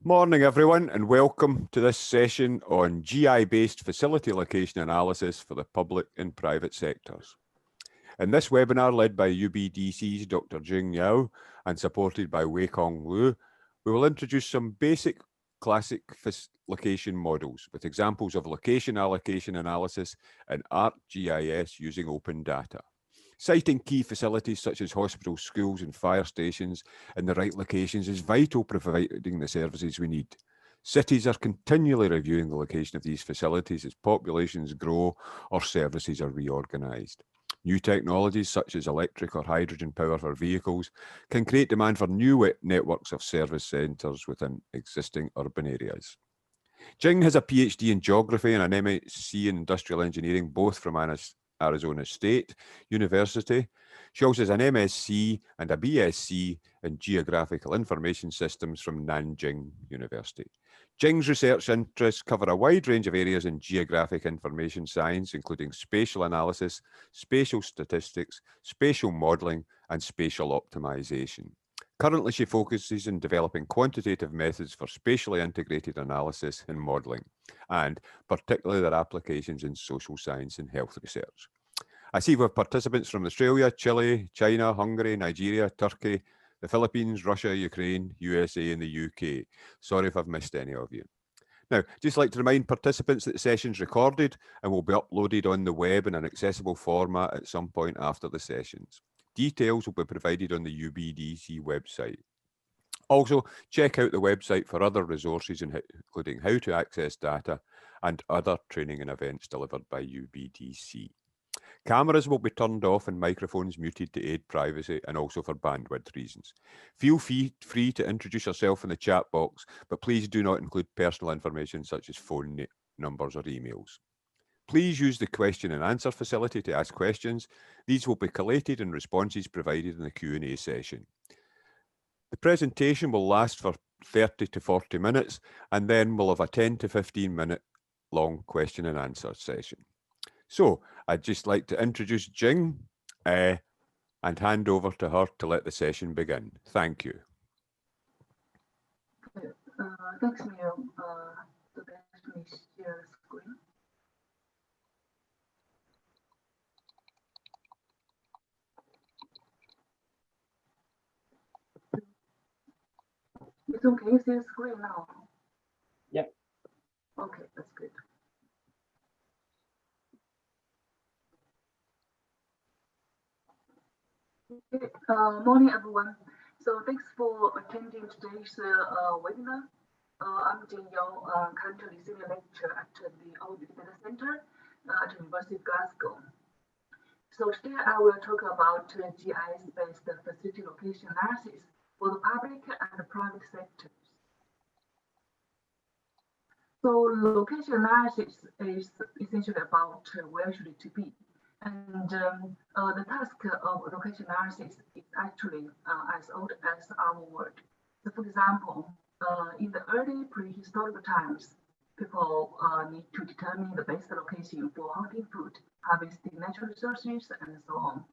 Morning everyone and welcome to this session on GI-based facility location analysis for the public and private sectors. In this webinar led by UBDC's Dr. Jing Yao and supported by Weikong Liu, we will introduce some basic classic location models with examples of location allocation analysis and ArcGIS using open data. Citing key facilities such as hospitals, schools and fire stations in the right locations is vital for providing the services we need. Cities are continually reviewing the location of these facilities as populations grow or services are reorganised. New technologies such as electric or hydrogen power for vehicles can create demand for new networks of service centres within existing urban areas. Jing has a PhD in geography and an MSc in industrial engineering, both from Arizona State University. She also has an MSc and a BSc in Geographical Information Systems from Nanjing University. Jing's research interests cover a wide range of areas in geographic information science, including spatial analysis, spatial statistics, spatial modelling, and spatial optimization. Currently, she focuses on developing quantitative methods for spatially integrated analysis and modelling, and particularly their applications in social science and health research. I see we have participants from Australia, Chile, China, Hungary, Nigeria, Turkey, the Philippines, Russia, Ukraine, USA, and the UK. Sorry if I've missed any of you. Now, just like to remind participants that the session's recorded and will be uploaded on the web in an accessible format at some point after the sessions. Details will be provided on the UBDC website. Also, check out the website for other resources, including how to access data and other training and events delivered by UBDC. Cameras will be turned off and microphones muted to aid privacy and also for bandwidth reasons. Feel free to introduce yourself in the chat box, but please do not include personal information such as phone numbers or emails. Please use the question and answer facility to ask questions. These will be collated and responses provided in the Q&A session. The presentation will last for 30 to 40 minutes, and then we'll have a 10 to 15 minute long question and answer session. So I'd just like to introduce Jing and hand over to her to let the session begin. Thank you. Thanks, Neil. Let me share the screen. So can you see the screen now? Yep. Okay, that's good. Okay, morning, everyone. So thanks for attending today's webinar. I'm Jing Yao, currently senior lecturer at the Old Data Center at the University of Glasgow. So today I will talk about GIS-based facility location analysis for the public and the private sectors. So location analysis is essentially about where should it be. And the task of location analysis is actually as old as our world. So for example, in the early prehistoric times, people need to determine the best location for hunting food, harvesting natural resources, and so on.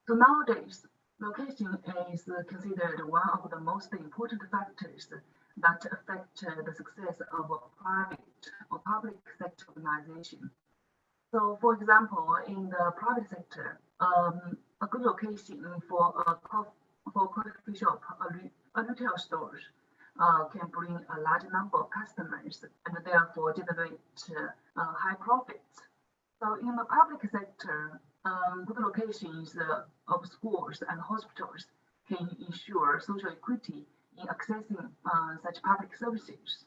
So nowadays, location is considered one of the most important factors that affect the success of a private or public sector organization. So, for example, in the private sector, a good location for a coffee shop, a retail store, can bring a large number of customers and therefore generate high profits. So, in the public sector, good locations of schools and hospitals can ensure social equity in accessing such public services.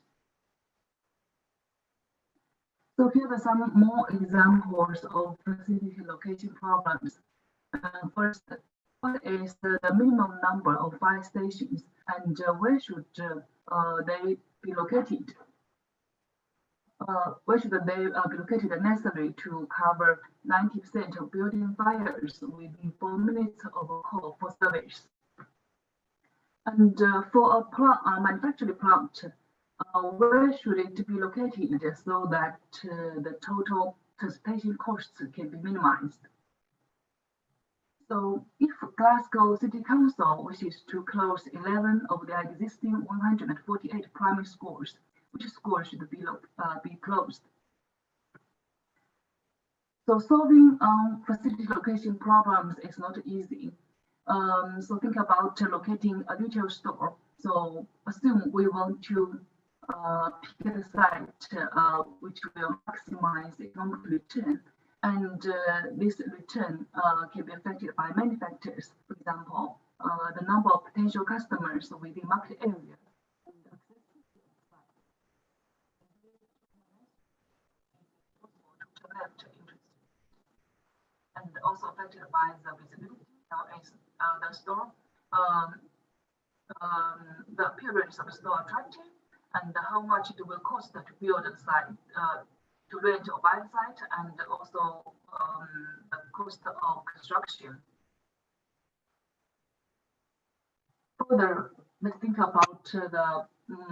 So here are some more examples of facility location problems. First, what is the minimum number of fire stations and where should they be located? Where should they be located necessary to cover 90% of building fires within 4 minutes of a call for service? And for a manufacturing plant, where should it be located so that the total transportation costs can be minimized? So if Glasgow City Council wishes to close 11 of their existing 148 primary schools, which schools should be closed? So solving facility location problems is not easy. So think about locating a retail store. So assume we want to pick a site which will maximize economic return. And this return can be affected by many factors. For example, the number of potential customers within market area. And also affected by the visibility the store, the appearance of the store attractive, and how much it will cost to build a site, to rent or buy the site, and also the cost of construction. Further, let's think about the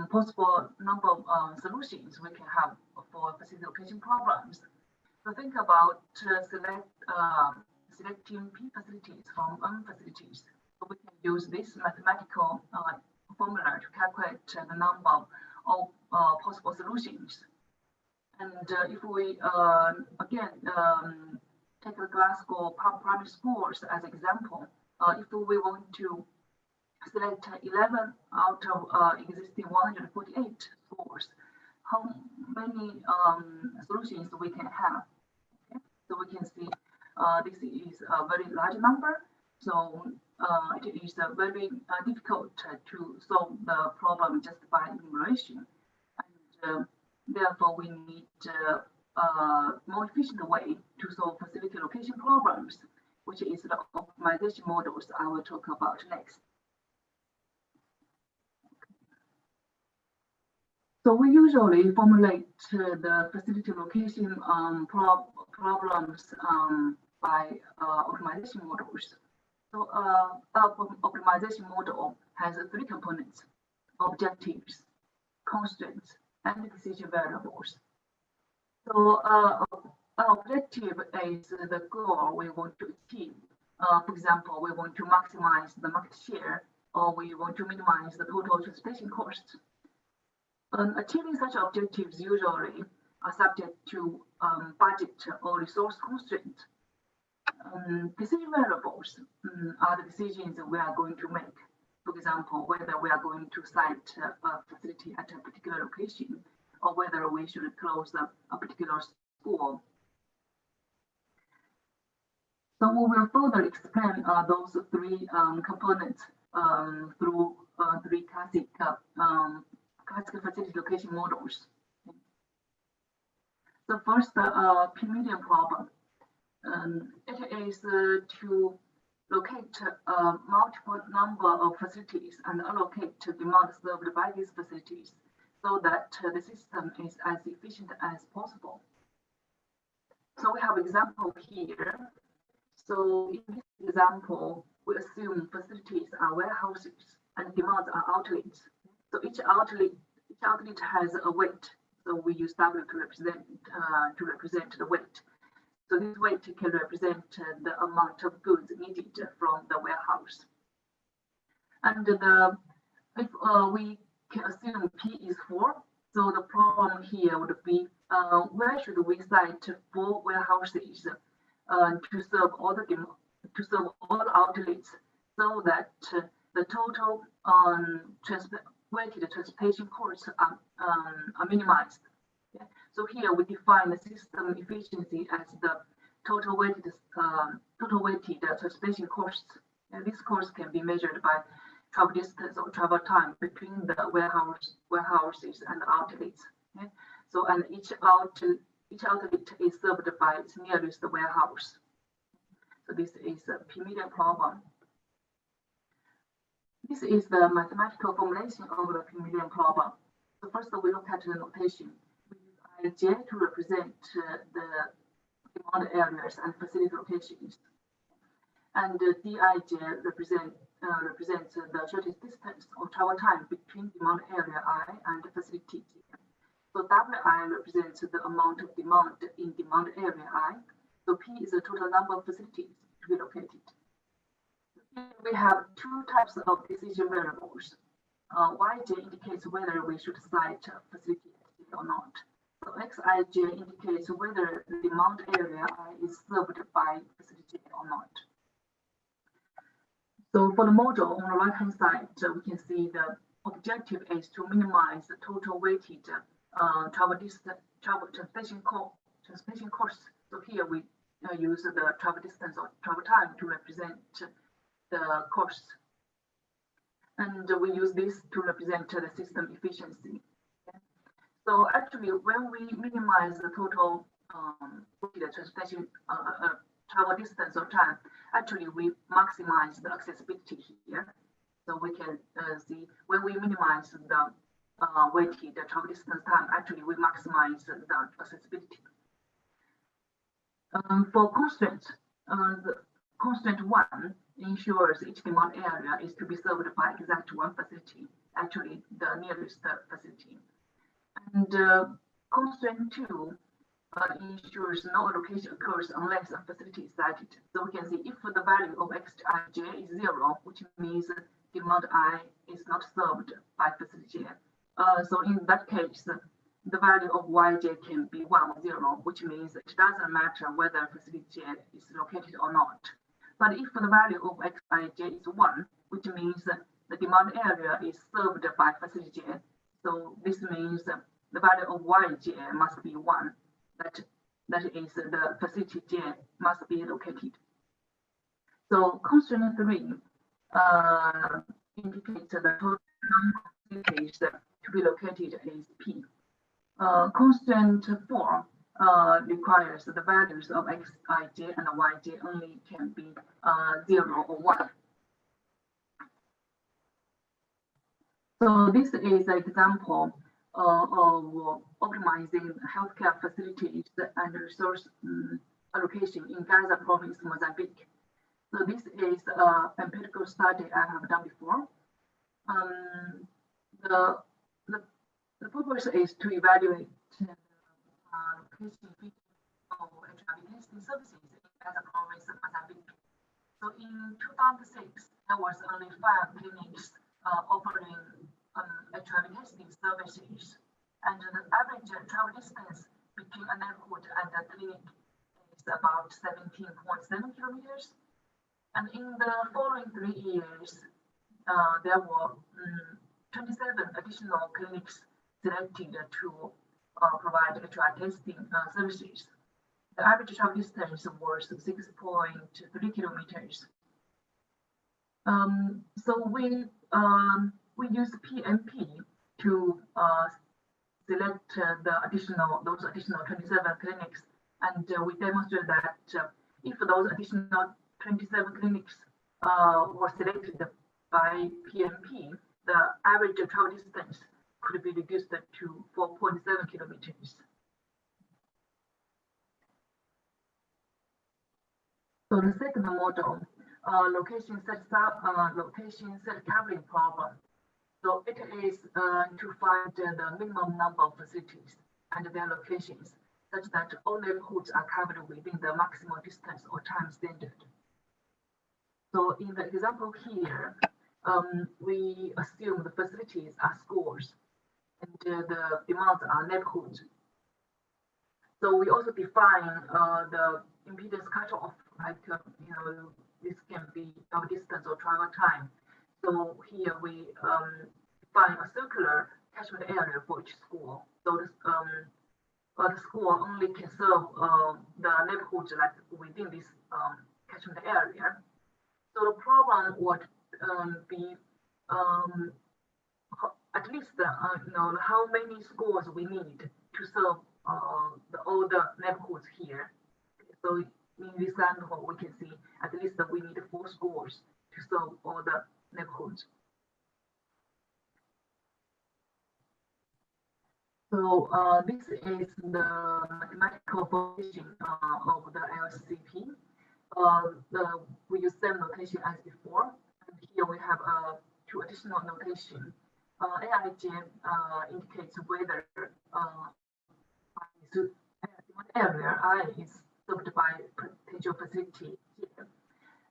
possible number of solutions we can have for facility location problems. So think about selecting P facilities from N facilities. So we can use this mathematical formula to calculate the number of possible solutions. And if we again take the Glasgow primary schools as example, if we want to select 11 out of existing 148 schools, how many solutions we can have? Okay? So we can see this is a very large number. So it is very difficult to solve the problem just by enumeration. And therefore, we need a more efficient way to solve facility location problems, which is the optimization models I will talk about next. So we usually formulate the facility location problems by optimization models. So our optimization model has 3 components: objectives, constraints, and decision variables. So our objective is the goal we want to achieve. For example, we want to maximize the market share, or we want to minimize the total transportation costs. Achieving such objectives usually are subject to budget or resource constraints. Decision variables are the decisions we are going to make. For example, whether we are going to site a facility at a particular location, or whether we should close a particular school. So we will further explain those 3 components through 3 classic facility location models. So first, P-median problem. It is to locate a multiple number of facilities and allocate demand served by these facilities so that the system is as efficient as possible. So we have an example here. So in this example, we assume facilities are warehouses and demands are outlets. So each outlet has a weight. So we use W to represent the weight. So this weight can represent the amount of goods needed from the warehouse. And if we can assume P is 4, so the problem here would be where should we site 4 warehouses to serve all outlets, so that the total weighted transportation costs are minimized. Okay? So here we define the system efficiency as the total weighted transportation costs. And these costs can be measured by travel distance or travel time between the warehouses and outlets. Okay? So and each outlet is served by its nearest warehouse. So this is a P-median problem. This is the mathematical formulation of the P-median problem. So first we look at the notation. We use Ij to represent the demand areas and facility locations. And Dij represents the shortest distance or travel time between demand area I and facility J. So Wi represents the amount of demand in demand area I. So P is the total number of facilities to be located. We have two types of decision variables. Yj indicates whether we should cite facility or not. So Xij indicates whether the demand area is served by facility or not. So for the model on the right-hand side, we can see the objective is to minimize the total weighted travel transportation cost. So here we use the travel distance or travel time to represent the cost. And we use this to represent the system efficiency. So actually, when we minimize the total transportation travel distance or time, actually we maximize the accessibility here. So we can see when we minimize the weighted travel distance time, actually we maximize the accessibility. For constraint, the constraint 1 ensures each demand area is to be served by exact one facility, actually the nearest facility. And constraint 2 ensures no allocation occurs unless a facility is cited. So we can see if the value of Xij is 0, which means demand I is not served by facility. So in that case, the value of Yj can be 1 or 0, which means it doesn't matter whether facility is located or not. But if the value of Xij is 1, which means the demand area is served by facility, so this means the value of Yj must be 1. That is the facility j must be located. So constraint 3 indicates the total number of facilities to be located is P. Constraint 4 requires the values of Xij and Yj only can be 0 or 1. So this is an example of optimizing healthcare facilities and resource allocation in Gaza province, Mozambique. So this is an empirical study I have done before. The purpose is to evaluate location of HIV testing services in Gaza province, Mozambique. So in 2006, there was only 5 clinics offering HIV testing services, and the average travel distance between a neighborhood and a clinic is about 17.7 kilometers. And in the following 3 years, there were 27 additional clinics selected to provide HIV testing services. The average travel distance was 6.3 kilometers. So we use PMP to select those additional 27 clinics, and we demonstrate that if those additional 27 clinics were selected by PMP, the average travel distance could be reduced to 4.7 kilometers. So the second model, location set covering problem. So it is to find the minimum number of facilities and their locations such that all neighborhoods are covered within the maximum distance or time standard. So in the example here, we assume the facilities are schools and the demands are neighborhoods. So we also define the impedance cutoff, like this can be travel distance or travel time. So here we define a circular catchment area for each school. So the school only can serve the neighborhoods like within this catchment area. So the problem would be at least how many schools we need to serve all the neighborhoods here. So in this example, we can see at least we need 4 schools to serve all the neighborhoods. So this is the mathematical position of the LCP. We use same notation as before, and here we have 2 additional notation. AIJ indicates whether area I is served by potential facility here.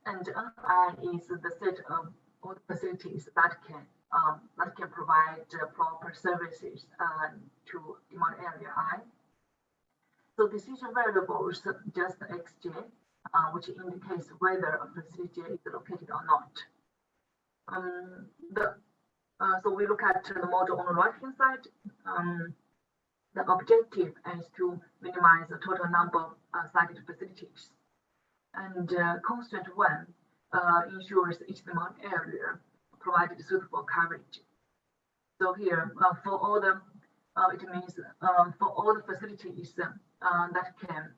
And NI is the set of all the facilities that can provide proper services to demand area I. So decision variables just xj, which indicates whether a facility is located or not. So we look at the model on the right hand side. The objective is to minimize the total number of sited facilities. And constraint 1 ensures each demand area provided suitable coverage. So here, for all the it means for all the facilities that can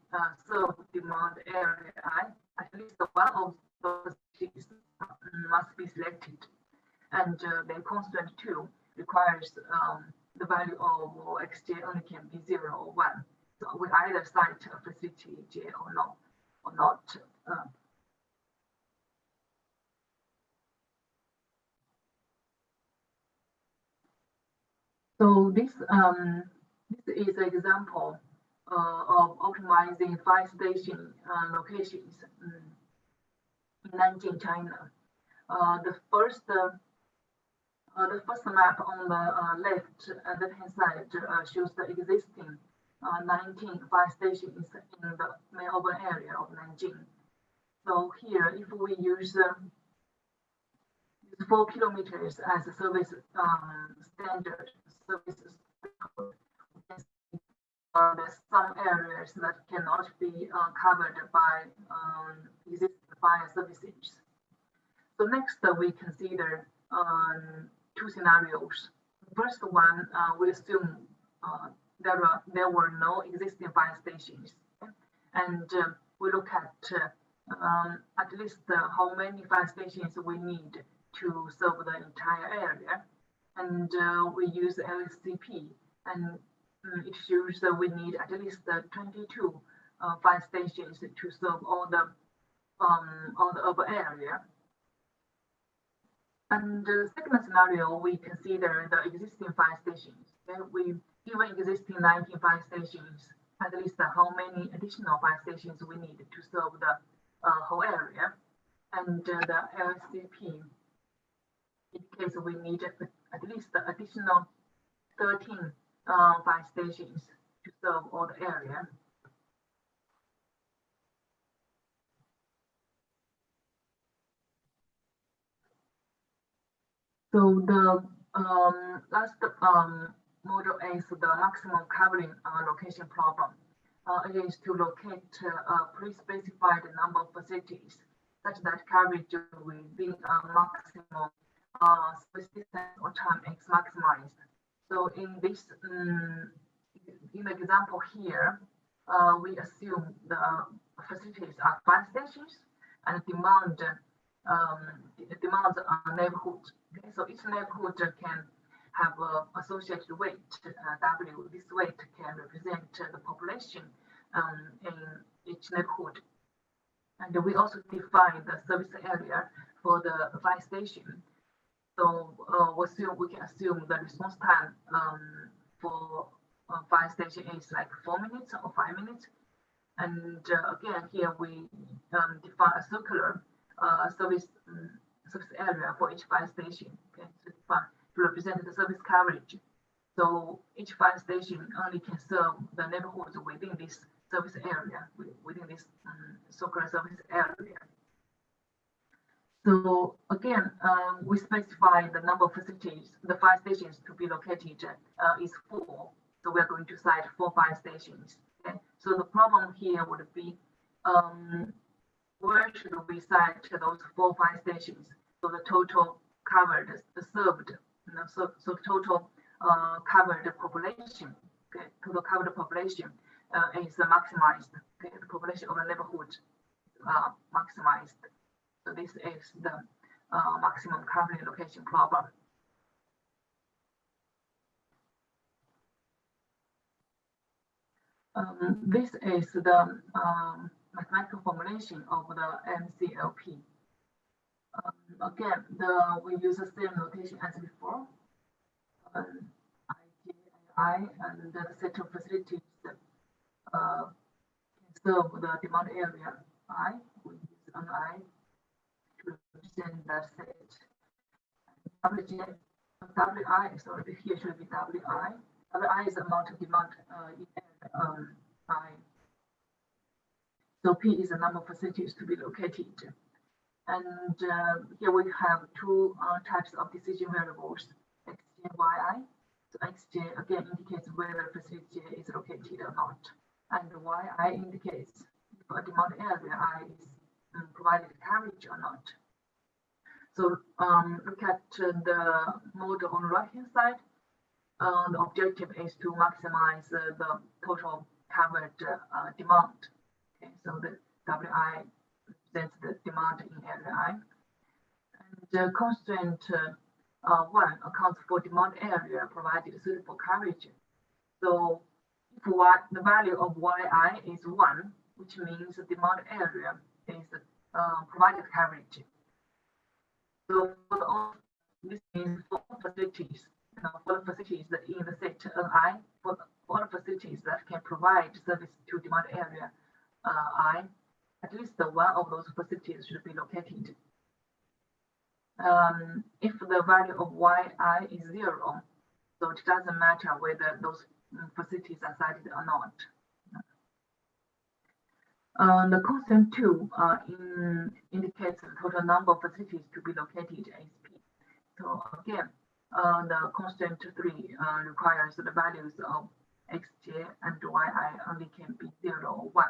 serve demand area I, at least one of those facilities must be selected. And then constraint 2 requires the value of xj only can be 0 or 1. So we either cite a facility j or no, or not. So this is an example of optimizing fire station locations in Nanjing, China. The first map on the left-hand side shows the existing 19 fire stations in the main urban area of Nanjing. So here, if we use 4 kilometers as a service standard service, there's some areas that cannot be covered by existing fire services. So next, we consider 2 scenarios. The first one, we assume there were no existing fire stations, and we look at least how many fire stations we need to serve the entire area, and we use LSCP, and it shows that we need at least 22 fire stations to serve all the urban area. And the second scenario, we consider the existing fire stations. Then we given existing 19 fire stations, at least how many additional fire stations we need to serve the whole area, and the LSCP indicates we need at least additional 13 fire stations to serve all the area. So the last model is the maximum covering location problem. It is to locate a pre-specified number of facilities such that coverage within a maximum space distance or time is maximized. So in this in the example here, we assume the facilities are fire stations and demands a neighborhood. Okay, so each neighborhood can have associated weight W. This weight can represent the population in each neighborhood. And we also define the service area for the fire station. So we can assume the response time for fire station is like 4 minutes or 5 minutes. And again, here we define a circular service area for each fire station, okay, to represent the service coverage. So each fire station only can serve the neighborhoods within this service area, within this circular service area. So again, we specify the number of facilities, the fire stations to be located is 4. So we're going to cite 4 fire stations. Okay? So the problem here would be where should we cite those 4 fire stations? So the total covered, served, so total covered population, okay, total covered population is maximized. Okay, the population of the neighborhood maximized. So this is the maximum covering location problem. This is the mathematical formulation of the MCLP. Again, we use the same notation as before. IJI and the set of facilities can serve the demand area I. We use NI. to represent the set. WI, sorry, here should be WI. WI is the amount of demand in I. So P is the number of facilities to be located. And here we have two types of decision variables, xj and yi. So xj again indicates whether the facility is located or not, and yi indicates if a demand area I is provided coverage or not. So look at the model on the right hand side. The objective is to maximize the total covered demand. Okay, so the WI represents the demand in area I. And the constraint 1 accounts for demand area provided suitable coverage. So if the value of yi is 1, which means the demand area is provided coverage. So this means for facilities, for the facilities that in the set Ni, for all the facilities that can provide service to demand area I, at least one of those facilities should be located. If the value of yi is 0, so it doesn't matter whether those facilities are cited or not. The constraint 2 indicates the total number of facilities to be located as P. So again, the constraint 3 requires the values of xj and yi only can be 0 or 1.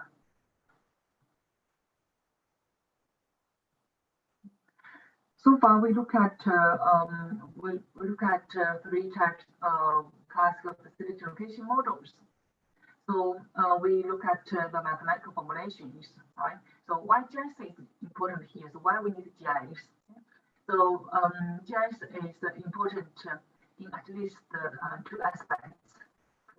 So far, we look at three types of classical facility location models. So we look at the mathematical formulations, right? So why GIS is important here? So why we need GIS? So GIS is important in at least two aspects.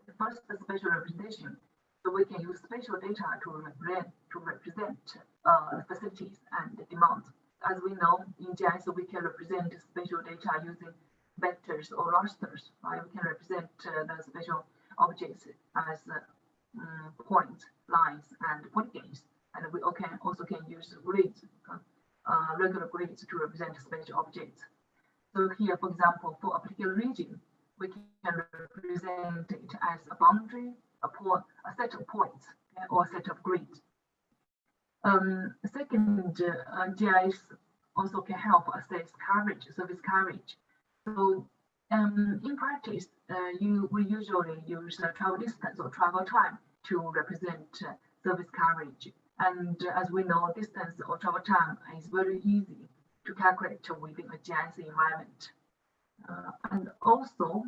The first, the spatial representation. So we can use spatial data to represent facilities and demands. As we know, in GIS, we can represent spatial data using vectors or rasters. Right? We can represent the spatial objects as points, lines, and polygons. And we also can use grids, regular grids to represent spatial objects. So here, for example, for a particular region, we can represent it as a boundary, a set of points, or a set of grids. Second, GIS also can help assess coverage, service coverage. So in practice, we usually use travel distance or travel time to represent service coverage. And as we know, distance or travel time is very easy to calculate within a GIS environment. And also,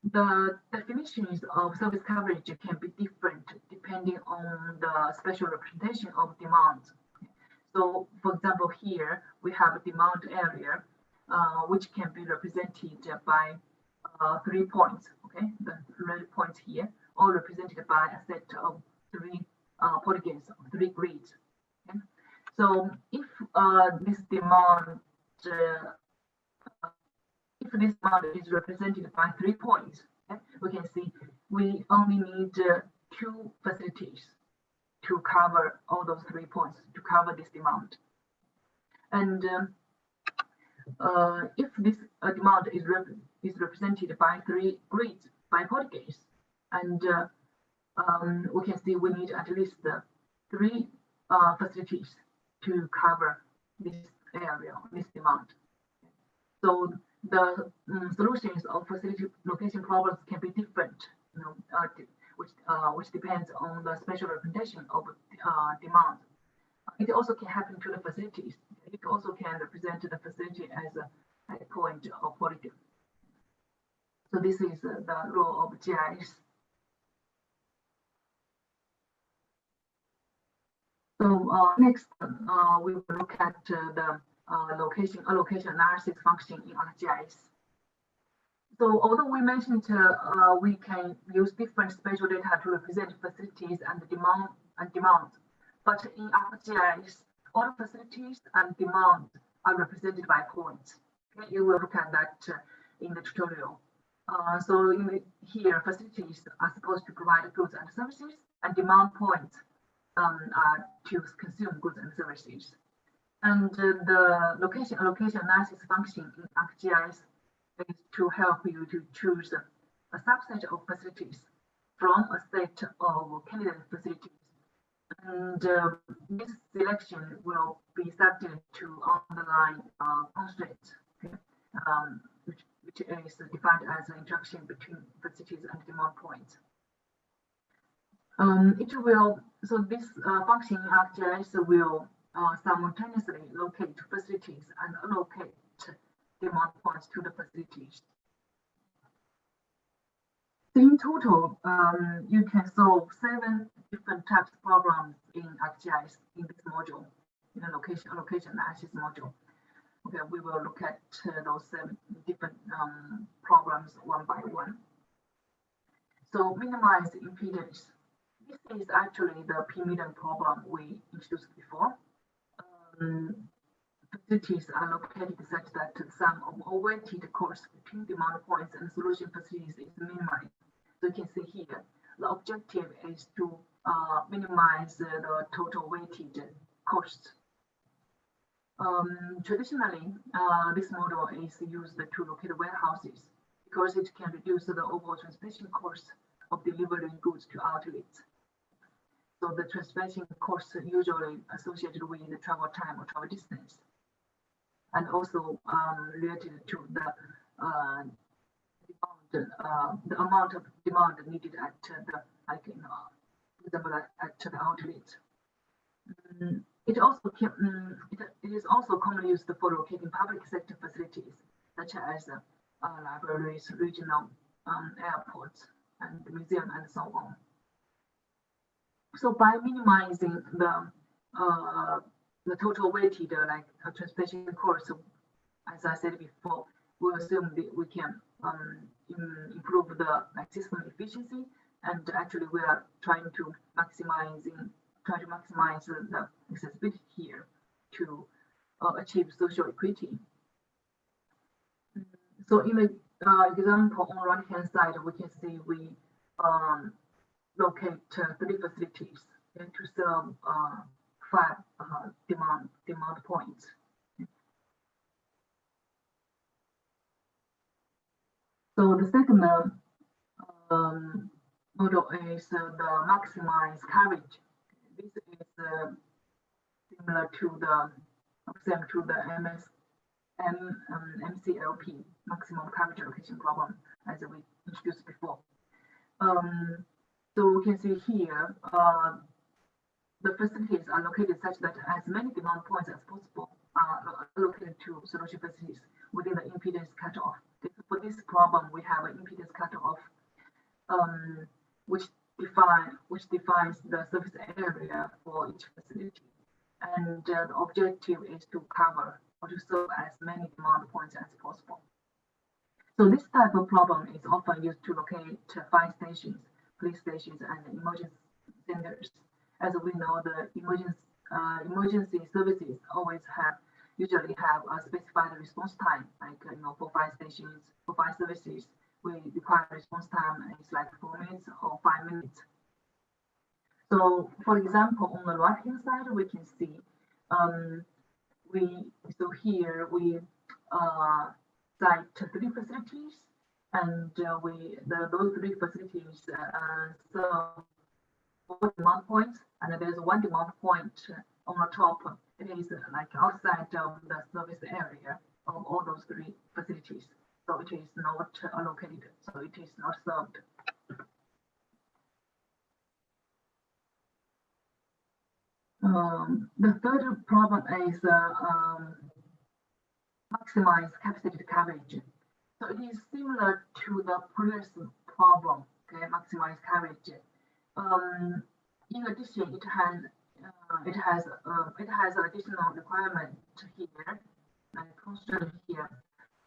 the definitions of service coverage can be different depending on the spatial representation of demand. So, for example, here we have a demand area, which can be represented by 3 points. Okay, the red points here, all represented by a set of 3 polygons, 3 grids. Okay? So, if this demand is represented by 3 points, okay, we can see we only need 2 facilities to cover all those 3 points, to cover this demand. And if this demand is represented by 3 grids, by polygons, and we can see we need at least 3 facilities to cover this area, this demand. So the solutions of facility location problems can be different, which depends on the spatial representation of demand. It also can happen to the facilities. It also can represent the facility as a point or polygon. So this is the role of GIS. So next, we will look at the allocation analysis function in ArcGIS. So although we mentioned we can use different spatial data to represent facilities and demand, but in ArcGIS, all facilities and demand are represented by points. Okay, you will look at that in the tutorial. So here, facilities are supposed to provide goods and services, and demand points are to consume goods and services. And the location allocation analysis function in ArcGIS is to help you to choose a subset of facilities from a set of candidate facilities. And this selection will be subject to underlying constraints, okay? Which is defined as an interaction between facilities and demand points. So this function in ArcGIS will simultaneously locate facilities and allocate demand points to the facilities. So in total, you can solve 7 different types of problems in ArcGIS in this module, in the allocation analysis module. Okay, we will look at those 7 different problems one by one. So minimize impedance. This is actually the P-median problem we introduced before. Facilities are located such that the sum of all weighted costs between demand points and solution facilities is minimized. So you can see here, the objective is to minimize the total weighted costs. Traditionally, this model is used to locate warehouses because it can reduce the overall transportation cost of delivering goods to outlets. So the transportation costs usually associated with the travel time or travel distance, and also related to the amount of demand needed at the, like, you know, for example, at the outlet. It is also commonly used for locating public sector facilities such as libraries, regional airports, and museums, and so on. So by minimizing the total weighted transportation cost, as I said before, we assume that we can improve the system efficiency, and actually we are trying to maximize the accessibility here to achieve social equity. So in the example on the right hand side, we can see we locate 3 facilities and to serve 5 demand points. So the second model is the maximized coverage. This is similar to the MCLP, maximum coverage allocation problem, as we introduced before. So we can see here, the facilities are located such that as many demand points as possible are allocated to solution facilities within the impedance cutoff. For this problem, we have an impedance cutoff, which defines the surface area for each facility, and the objective is to cover or to serve as many demand points as possible. So this type of problem is often used to locate fire stations, police stations, and emergency centers. As we know, the emergency services usually have a specified response time, like for fire stations, for fire services, we require response time is like 4 minutes or 5 minutes. So, for example, on the right hand side, we can see here we cite 3 facilities, and those 3 facilities serve 4 demand points, and there's 1 demand point on the top. It is like outside of the service area of all those 3 facilities, so it is not allocated, so it is not served. The third problem is maximize capacity coverage. So it is similar to the previous problem, okay, maximize coverage. In addition, it has additional requirement here, and constraint here.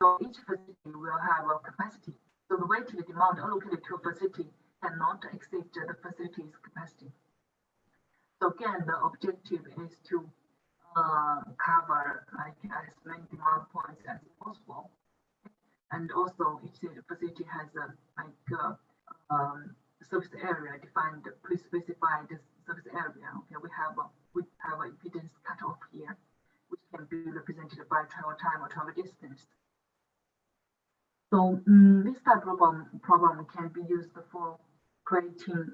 So each facility will have a capacity. So the weighted demand allocated to a facility cannot exceed the facility's capacity. So again, the objective is to cover as many demand points as possible, and also each facility has a surface area defined, pre-specified surface area. Okay, we have an impedance cutoff here, which can be represented by travel time or travel distance. So this type of problem can be used for creating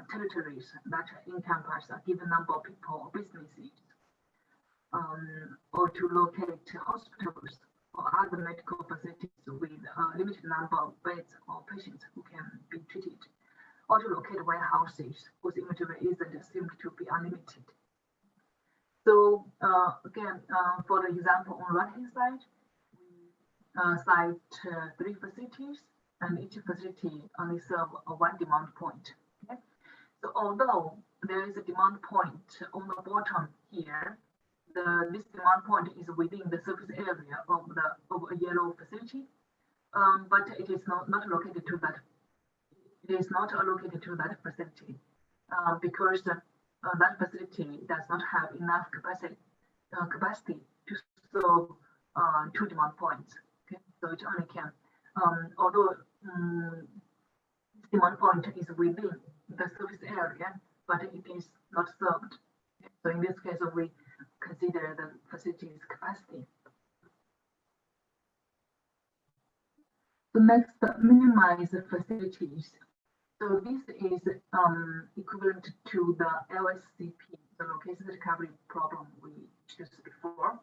territories that encompass a given number of people or businesses, or to locate hospitals or other medical facilities with a limited number of beds or patients who can be treated, or to locate warehouses whose inventory isn't assumed to be unlimited. So again, for the example on the right-hand side, we cite 3 facilities, and each facility only serves one demand point. Okay? So although there is a demand point on the bottom here, this demand point is within the surface area of a yellow facility, but it is not located to that. It is not allocated to that facility because that facility does not have enough capacity to serve 2 demand points. Okay, so it only can, although demand point is within the surface area, but it is not served. Okay? So in this case, we consider the facility's capacity. So next, minimize the facilities. So this is equivalent to the LSCP, the location recovery problem we discussed before.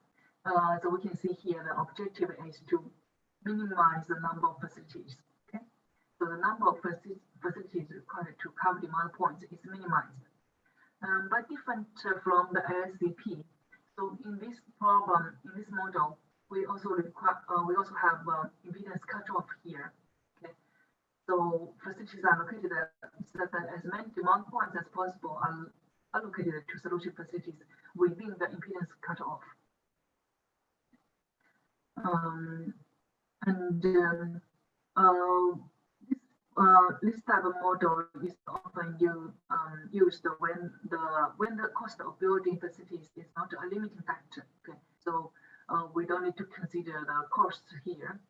So we can see here the objective is to minimize the number of facilities. Okay, so the number of facilities required to cover demand points is minimized. But different from the LSCP. So in this problem, in this model, we also have impedance cutoff here. Okay, so facilities are located so that as many demand points as possible are allocated to solution facilities within the impedance cutoff. This type of model is often used when the cost of building facilities is not a limiting factor. Okay, so we don't need to consider the cost here.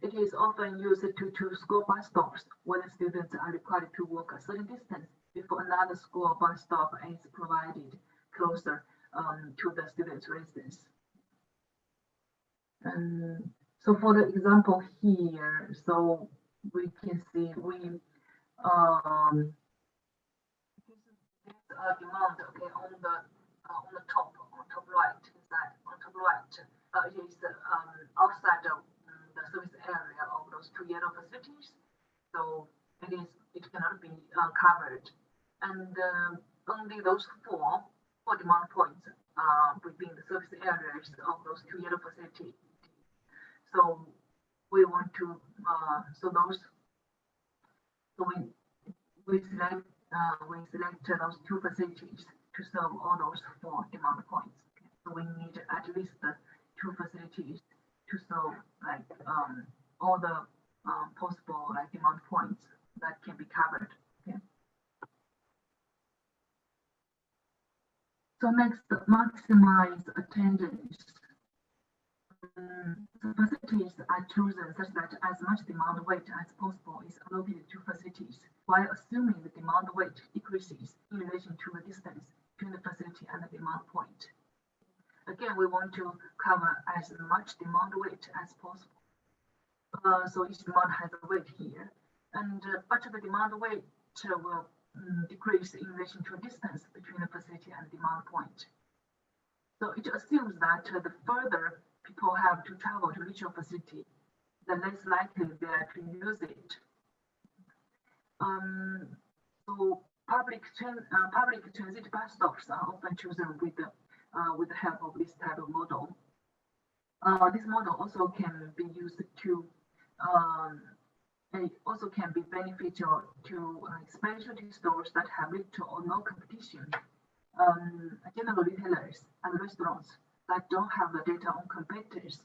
It is often used to school bus stops when students are required to walk a certain distance before another school bus stop is provided closer to the student's residence. So for the example here, so we can see this demand, okay, on the top right side, it is outside of the service area of those 2 yellow facilities, so it cannot be covered, and only those four demand points within the service areas of those 2 yellow facilities. So we want to we select those 2 facilities to serve all those 4 demand points. Okay? So we need at least 2 facilities to serve all the possible demand points that can be covered. Okay? So next, maximize attendance. The facilities are chosen such that as much demand weight as possible is allocated to facilities, while assuming the demand weight decreases in relation to the distance between the facility and the demand point. Again, we want to cover as much demand weight as possible. So each demand has a weight here, and but the demand weight will decrease in relation to a distance between the facility and the demand point. So it assumes that the further people have to travel to reach your facility, the less likely they are to use it. So public transit bus stops are often chosen with the help of this type of model. This model also can be used to it also can be beneficial to specialty stores that have little or no competition, general retailers and restaurants that don't have the data on competitors.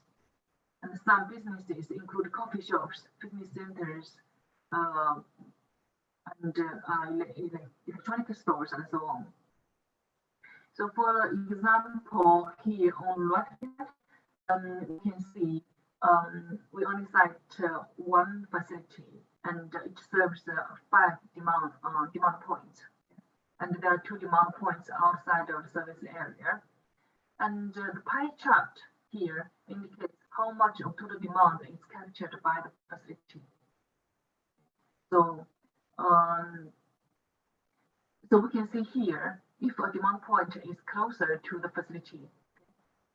And some businesses include coffee shops, fitness centers, and electronic stores and so on. So for example, here on the right hand, we can see we only cite 1 facility, and it serves 5 demand points. And there are 2 demand points outside of the service area. And the pie chart here indicates how much of total demand is captured by the facility. So, so we can see here, if a demand point is closer to the facility,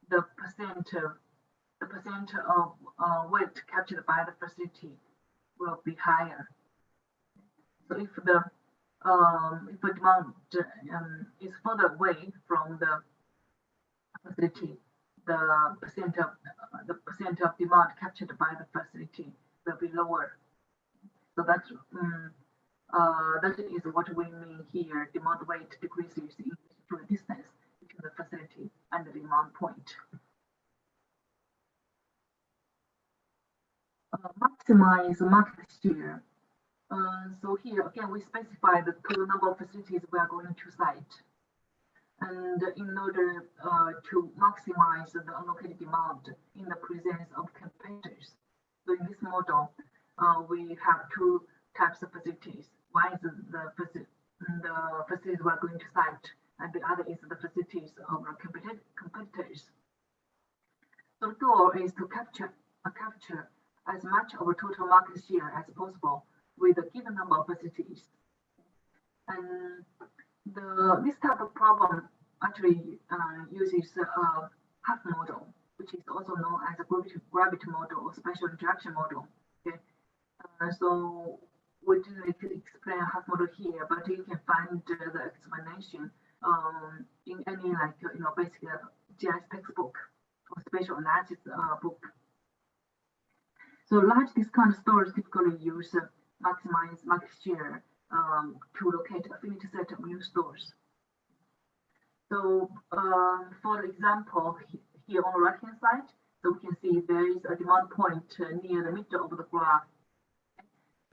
the percent of weight captured by the facility will be higher. So if the demand is further away from the facility, the percent of demand captured by the facility will be lower. So that is what we mean here. Demand weight decreases in to the distance between the facility and the demand point. Maximize market share. So here again, we specify the total number of facilities we are going to cite. And in order to maximize the allocated demand in the presence of competitors. So in this model, we have two types of facilities. One is the facilities we are going to cite, and the other is the facilities of our competitors. So the goal is to capture as much of a total market share as possible with a given number of facilities. And this type of problem actually uses a half model, which is also known as a gravity model or special interaction model. Okay, so we didn't explain a half model here, but you can find the explanation in any basic GIS textbook or spatial analysis book. So large discount stores typically use maximize market share to locate affinity set of new stores. So for example, here on the right hand side, so we can see there is a demand point near the middle of the graph.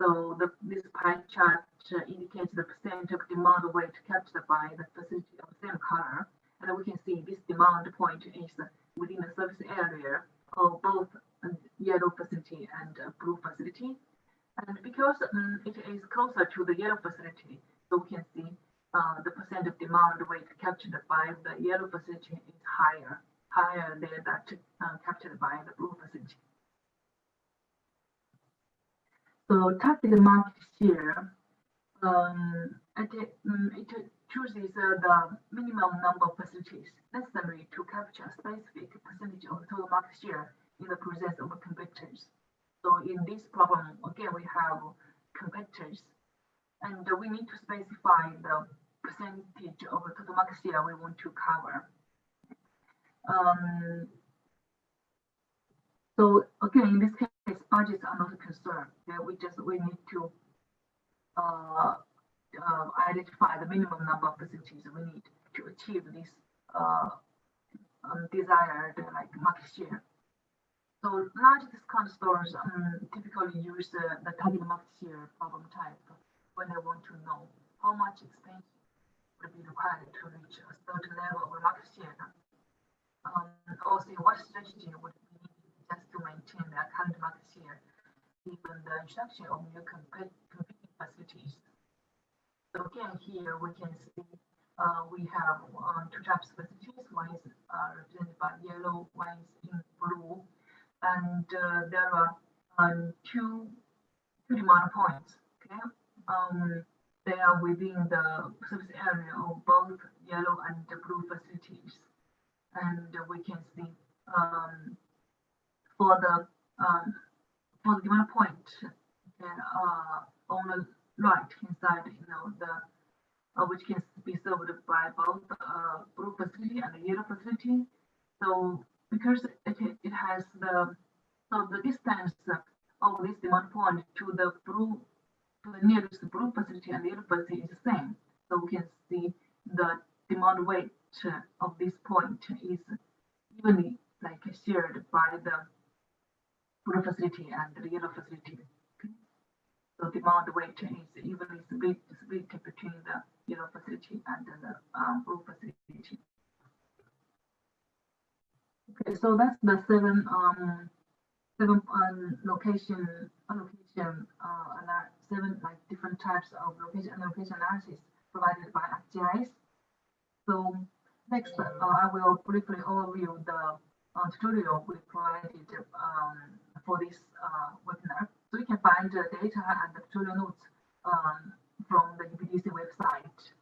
So this pie chart indicates the percent of demand weight captured by the facility of the same color. And we can see this demand point is within the surface area of both yellow facility and blue facility. And because it is closer to the yellow facility, so we can see the percent of demand weight captured by the yellow facility is higher than that captured by the blue facility. So target market share, it chooses the minimum number of facilities necessary to capture a specific percentage of total market share in the presence of competitors. So in this problem, again, we have competitors, and we need to specify the percentage of the total market share we want to cover. So again, in this case, budgets are not a concern. We need to identify the minimum number of facilities we need to achieve this desired market share. So large discount stores typically use the target market share problem type when they want to know how much expansion would be required to reach a certain level of market share. Also, what strategy would be needed just to maintain their current market share, given the introduction of new competing facilities. So again, here we can see we have two types of facilities. One is represented by yellow, one is in blue. And there are two demand points. Okay, they are within the surface area of both yellow and the blue facilities, and we can see for the demand point on the right hand side, which can be served by both blue facility and the yellow facility. So because it has the distance of this demand point to the nearest blue facility and the yellow facility is the same. So we can see the demand weight of this point is evenly shared by the blue facility and the yellow facility. Okay? So demand weight is evenly split between the yellow facility and the blue facility. Okay, so that's the seven different types of location analysis provided by ArcGIS. So Next, I will briefly overview the tutorial we provided for this webinar. So you can find the data and the tutorial notes from the UBDC website.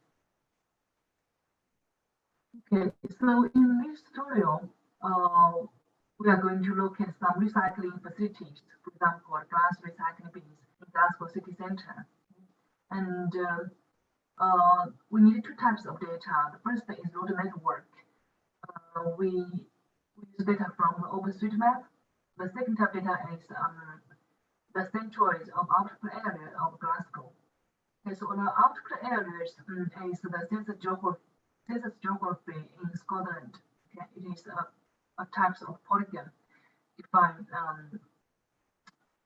Okay, so in this tutorial, we are going to look at some recycling facilities, for example, glass recycling bins in Glasgow city center. And we need two types of data. The first is road network. We use data from OpenStreetMap. The second type of data is the centroid of output area of Glasgow. Okay, so the output areas is the census geography in Scotland. Okay, it is a type of polygon defined.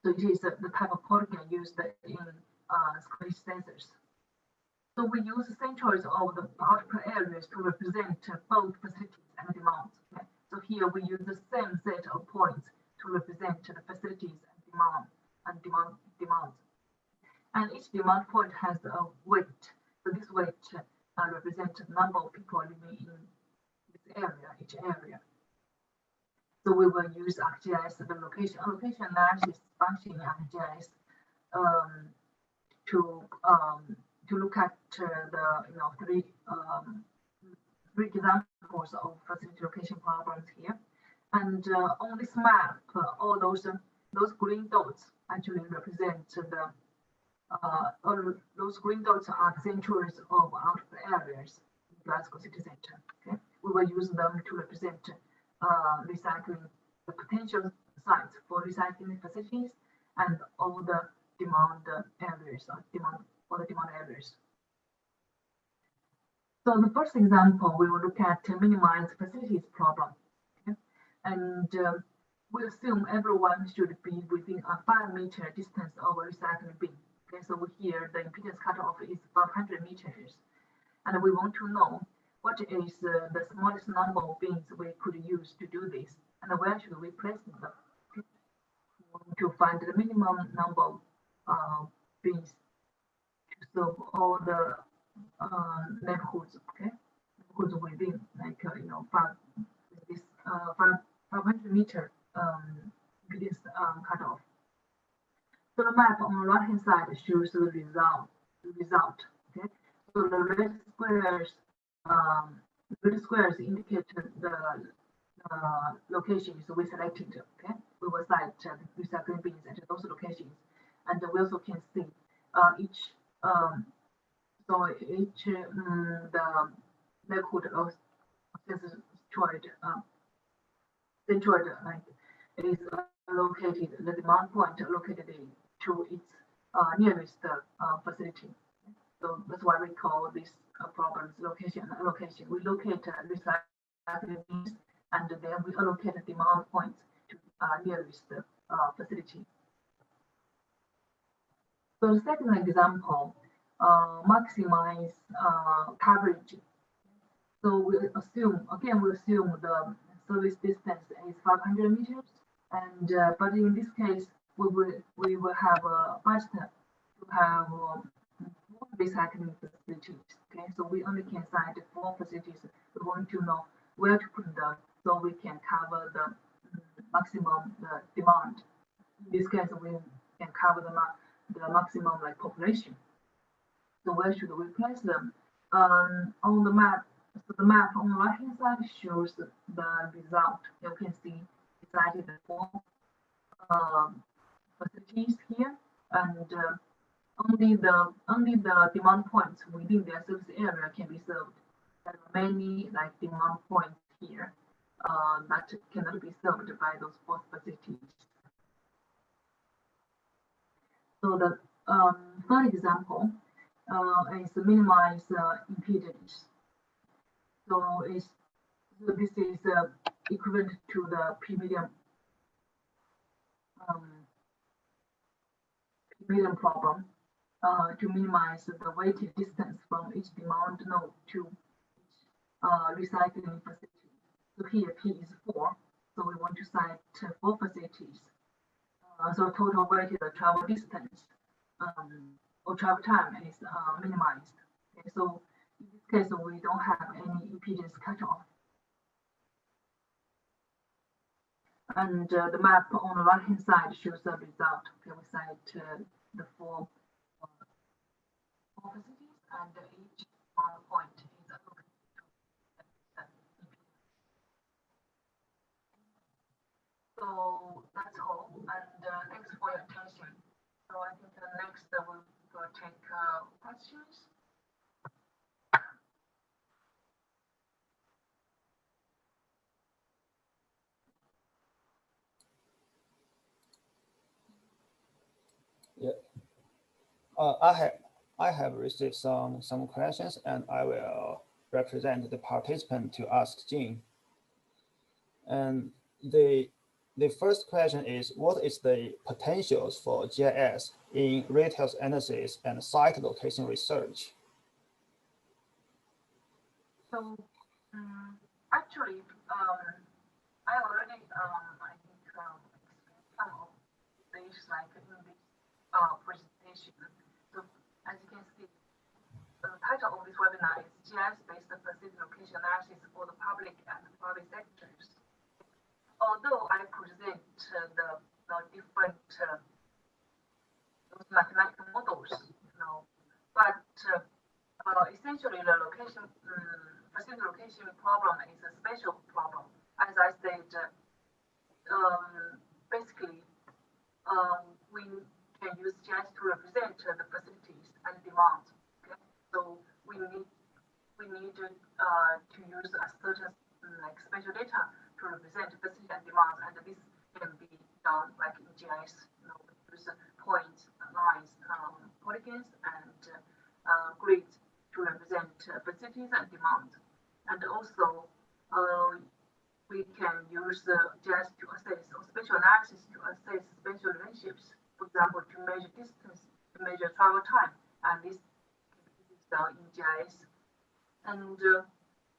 So it is the type of polygon used in Scottish census. So we use the centroids of the output areas to represent both facilities and demands. Okay? So here we use the same set of points to represent the facilities and demands. And each demand point has a weight. So this weight represents the number of people living in this area, each area. So we will use ArcGIS, the location analysis function in ArcGIS, to look at the three examples of facility location problems here. And on this map, all those green dots actually represent all those green dots are centroids of output areas in Glasgow city centre. Okay, we will use them to represent recycling, the potential sites for recycling facilities, and all the demand areas, for the demand areas. So the first example, we will look at minimize facilities problem. Okay? And we assume everyone should be within a 5-meter distance of a recycling bin. Okay, so here the impedance cutoff is 500 meters. And we want to know what is the smallest number of bins we could use to do this, and where should we place them. Okay? We want to find the minimum number of bins to serve all the neighborhoods. Okay, neighborhoods within like 500 meter impedance cutoff. So the map on the right hand side shows the result. Okay, so the red squares indicate the locations we selected. Okay, we will cite recycling bins at those locations, and we also can see each the neighborhood of centroid is located, the demand point located to its nearest facility. So that's why we call this problems location and allocation. We locate recycling bins, and then we allocate the demand points to nearest facility. So the second example, maximize coverage. So we assume the service distance is 500 meters, and but in this case we will have a budget to have 4 recycling facilities. Okay, so we only can cite 4 facilities. We want to know where to put them so we can cover the maximum demand. In this case, we can cover the maximum population. So where should we place them? On the map, so the map on the right hand side shows the result. You can see it's cited 4 facilities here, and only the demand points within their service area can be served. There are many demand points here that cannot be served by those 4 facilities. So the third example is minimize impedance. So this is equivalent to the P-medium problem to minimize the weighted distance from each demand node to each recycling facility. So here P is 4, so we want to cite 4 facilities. So total weighted travel distance or travel time is minimized. Okay, so In this case, we don't have any impedance cutoff. And the map on the right-hand side shows the result. Okay, we cite the four facilities, and each point is allocated to impedance. So that's all, and thanks for your attention. So I think next we'll take questions. Yeah. I have received some questions, and I will represent the participant to ask Jing. And the first question is, what is the potentials for GIS in retail analysis and site location research? So actually, I already I think explained some of these like in this presentation. So as you can see, the title of this webinar is GIS-based facility location analysis for the public and private sectors. Although I present the different those mathematical models, but essentially the location facility location problem is a special problem. As I said, basically, we can use GIS to represent the facilities and demand. Okay, so we need to use a certain like spatial data to represent facility and demand, and this can be done like in GIS. Use points, lines, polygons, and grids to represent facilities and demand. And also, we can use GIS to assess or spatial analysis to assess spatial relationships. For example, to measure distance, to measure travel time, and this can be used in GIS. And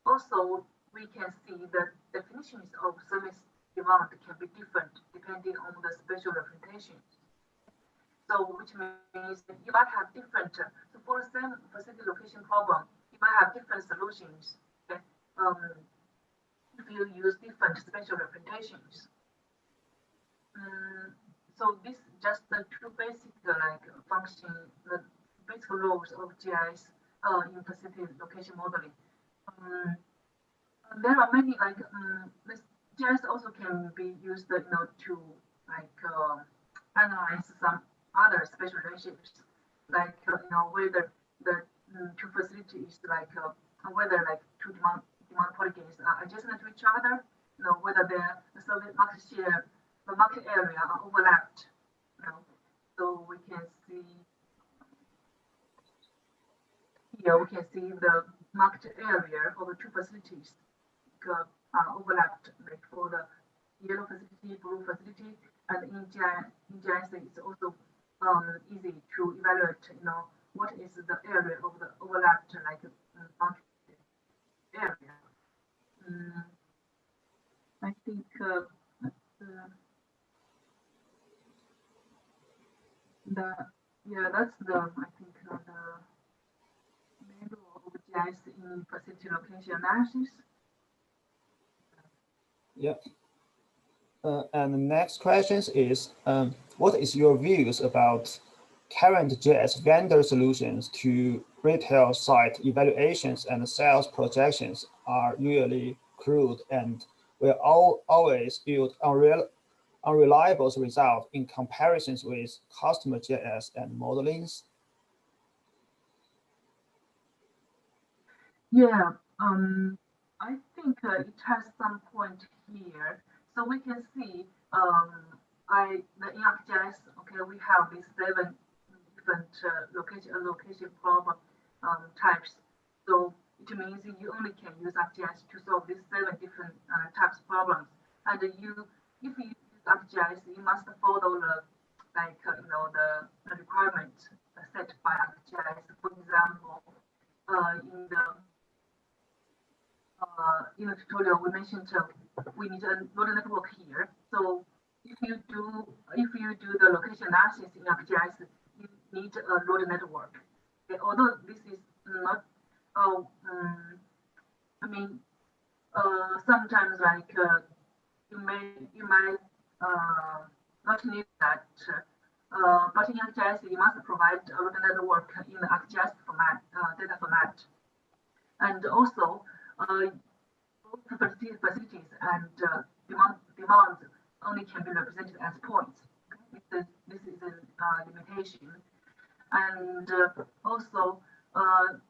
also, we can see that definitions of service demand can be different depending on the spatial representations. So, which means that you might have different, so for the same facility location problem, you might have different solutions. Okay? If you use different spatial representations. So this just the two basic function, the basic rules of GIS in facility location modeling. There are many this GIS also can be used, to analyze some other spatial relationships, whether the two facilities whether two demand polygons are adjacent to each other, whether their market share, the market area are overlapped. So we can see here, we can see the market area of the two facilities are overlapped, like for the yellow facility, blue facility, and in GIS it's also easy to evaluate, what is the area of the overlapped market area. I think that's the main role of GIS in facility location analysis. Yeah. And the next question is, what is your views about current GIS vendor solutions to retail site evaluations and sales projections are usually crude and will always yield unreliable results in comparisons with customer GIS and modelings? Yeah, I think it has some point here. So we can see in ArcGIS, okay, we have these 7 different location problem types. So it means you only can use ArcGIS to solve these 7 different types of problems. And if you use ArcGIS, you must follow the the requirements set by ArcGIS. For example, in the tutorial we mentioned we need a neural network here. So if you do the location analysis in ArcGIS, you need a neural network. Okay, although this is not oh, I mean, sometimes like you might not need that, but in ArcGIS you must provide a network in the ArcGIS format, data format, and also both facilities and demand only can be represented as points. Okay? This is a limitation, and also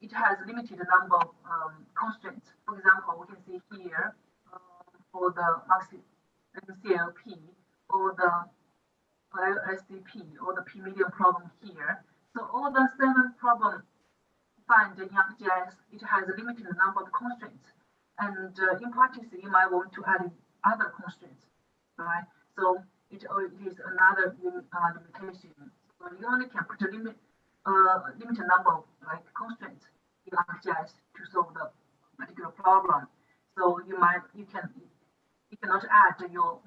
it has limited number of constraints. For example, we can see here for the MCLP or the SCP or the P-medium problem here. So all the 7 problems found in ArcGIS, it has a limited number of constraints. And in practice, you might want to add other constraints, right? So it is another limitation. So you only can put a limited number of constraints in ArcGIS to solve the particular problem. So you cannot add your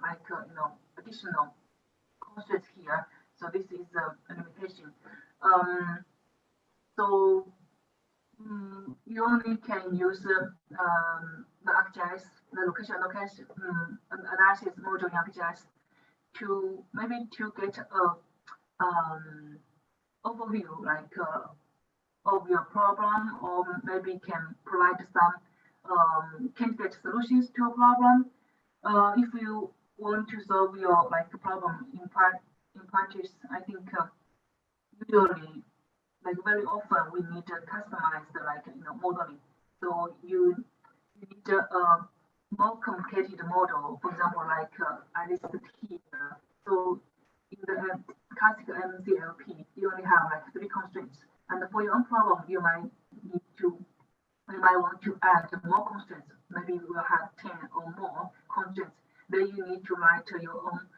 additional constraints here. So this is a limitation. So you only can use the ArcGIS, the location analysis module in ArcGIS to get a overview of your problem, or maybe can provide some candidate solutions to a problem. If you want to solve your problem in practice, I think usually very often we need to customize modeling. So you need a more complicated model. For example, I listed here. So in the classical MCLP, you only have 3 constraints, and for your own problem, you might want to add more constraints. Maybe you will have 10 or more constraints. Then you need to write your own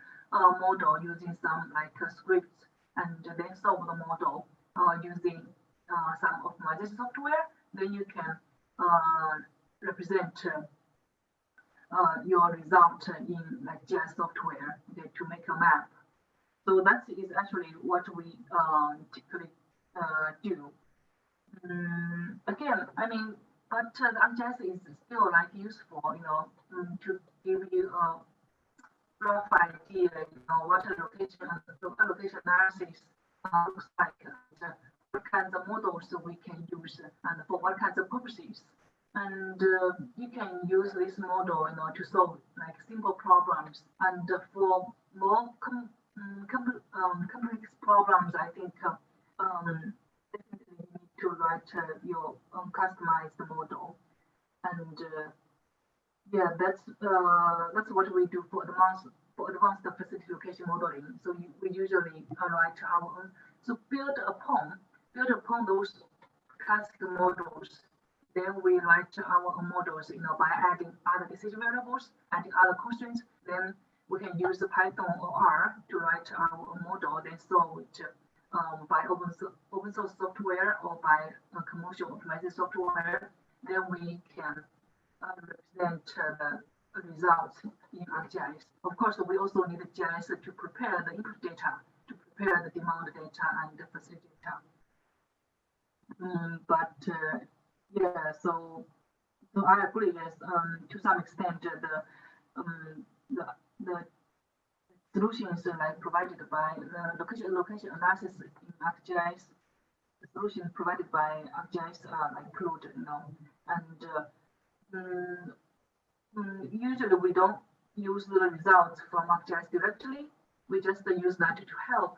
model using some scripts, and then solve the model using some optimization software. Then you can represent your result in GIS software to make a map. So that is actually what we typically do. Again, I mean, but the ArcGIS is still useful, to give you a rough idea, what a location analysis looks like, and what kinds of models we can use, and for what kinds of purposes. And you can use this model, to solve simple problems. And for more complex problems, I think definitely you need to write your own customized model. And yeah, that's what we do for advanced facility location modeling. So we usually write our own. So build upon those classical models. Then we write our own models, by adding other decision variables, adding other constraints. Then we can use Python or R to write our own model, then solve it by open source software or by commercial optimization software. Then we can represent the results in ArcGIS. Of course, we also need GIS to prepare the input data, to prepare the demand data and the facility data. Yeah, so I agree. Yes, to some extent, the solutions provided by the location analysis in ArcGIS, the solutions provided by ArcGIS are include, and usually we don't use the results from ArcGIS directly. We just use that to help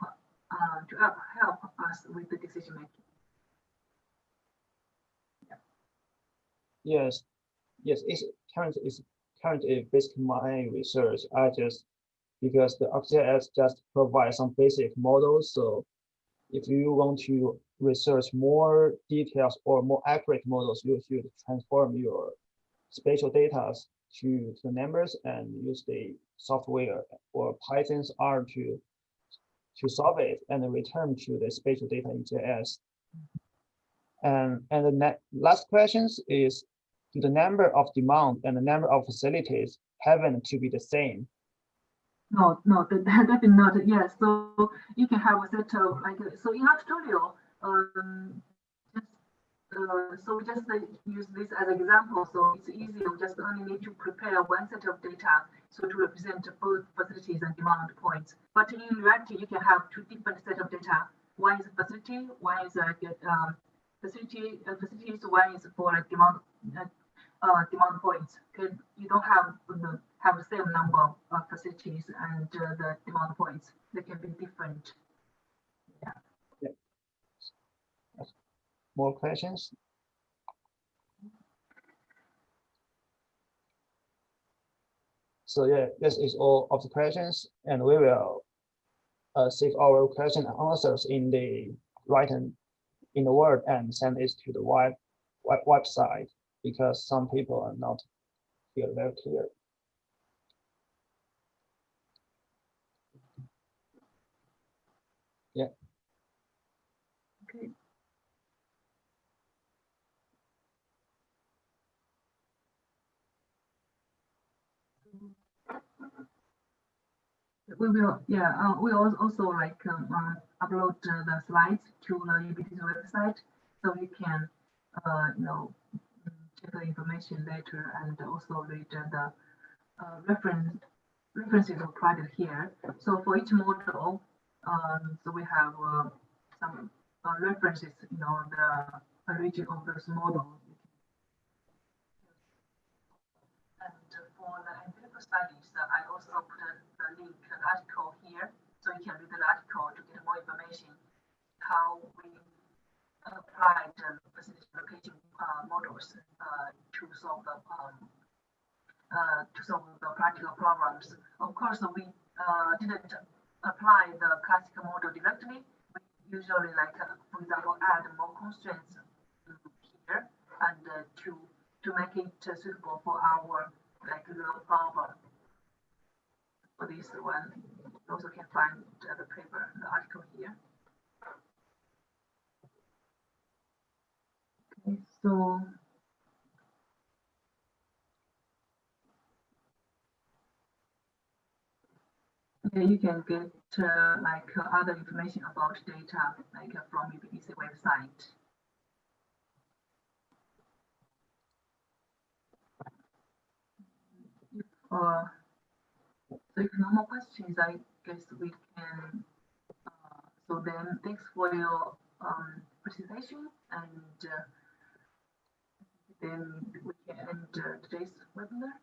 us with the decision making. Yes, it's currently basically my research. Because the ArcGIS just provides some basic models. So if you want to research more details or more accurate models, you should transform your spatial data to the numbers and use the software or Python's R to solve it and return to the spatial data in GIS. And the last question is, do the number of demand and the number of facilities happen to be the same? No, definitely not. Yes, so you can have a set of so in ArcTutorial, just so we just use this as an example. So it's easy. We just only need to prepare one set of data so to represent both facilities and demand points. But in reality, you can have two different set of data. One is facility, one is facilities, one is for demand points. Okay, you don't have the same number of facilities and the demand points. They can be different. More questions? So yeah, this is all of the questions, and we will save our question and answers in the written in the Word and send it to the website, because some people are not feel very clear. Yeah. Okay. We will, yeah, we also like upload the slides to the UBDC website, so you can, check the information later and also read the references provided here. So for each model, so we have some references, the origin of this model. And for the empirical studies, I also put the link, an article here, so you can read the article to get more information how we applied the facility location models to solve the practical problems. Of course, we didn't apply the classical model directly. We usually, like for example, add more constraints here and to make it suitable for our real problem. For this one, you also can find the paper, the article here. Okay, so you can get other information about data from UBDC website. So if no more questions, I guess we can. So then, thanks for your participation, and then we can end today's webinar.